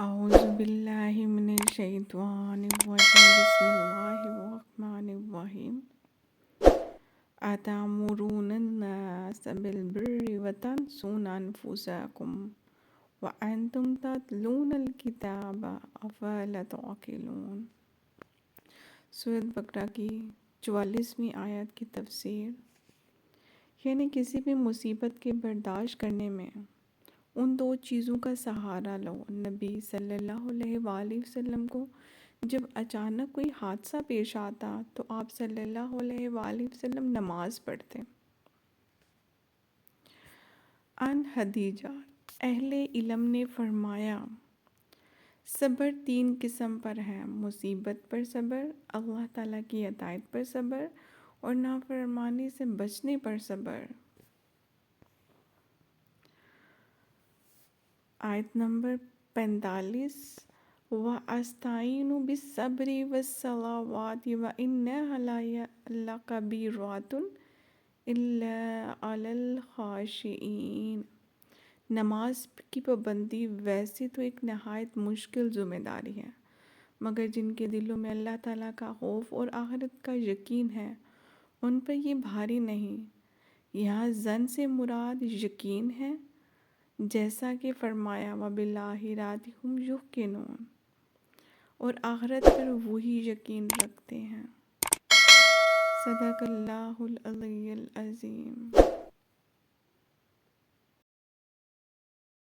أعوذ بالله من الشيطان الرجيم بسم الله الرحمن الرحيم أتأمرون الناس بالبر وتنسون أنفسكم وأنتم تتلون الكتاب أفلا تعقلون۔ سورۃ بقرہ کی 44ویں آیت کی تفسیر، یعنی کسی بھی مصیبت کے برداشت کرنے میں ان دو چیزوں کا سہارا لو۔ نبی صلی اللہ علیہ وآلہ وسلم کو جب اچانک کوئی حادثہ پیش آتا تو آپ صلی اللہ علیہ وآلہ وسلم نماز پڑھتے۔ عن حدیجہ، اہل علم نے فرمایا، صبر 3 قسم پر ہے: مصیبت پر صبر، اللہ تعالیٰ کی اطاعت پر صبر، اور نافرمانی سے بچنے پر صبر۔ آیت نمبر 45، وَأَسْتَعِینُوا بِالصَّبْرِ وَالصَّلَوَاتِ وَإِنَّهَا لَكَبِیرَةٌ إِلَّا عَلَى الْخَاشِعِینَ۔ نماز کی پابندی ویسے تو ایک نہایت مشکل ذمہ داری ہے، مگر جن کے دلوں میں اللہ تعالیٰ کا خوف اور آخرت کا یقین ہے ان پر یہ بھاری نہیں۔ یہاں ظن سے مراد یقین ہے، جیسا کہ فرمایا وَبِالْآخِرَةِ هُمْ یوقنون، اور آخرت پر وہی یقین رکھتے ہیں۔ صدق اللہ العلی العظیم۔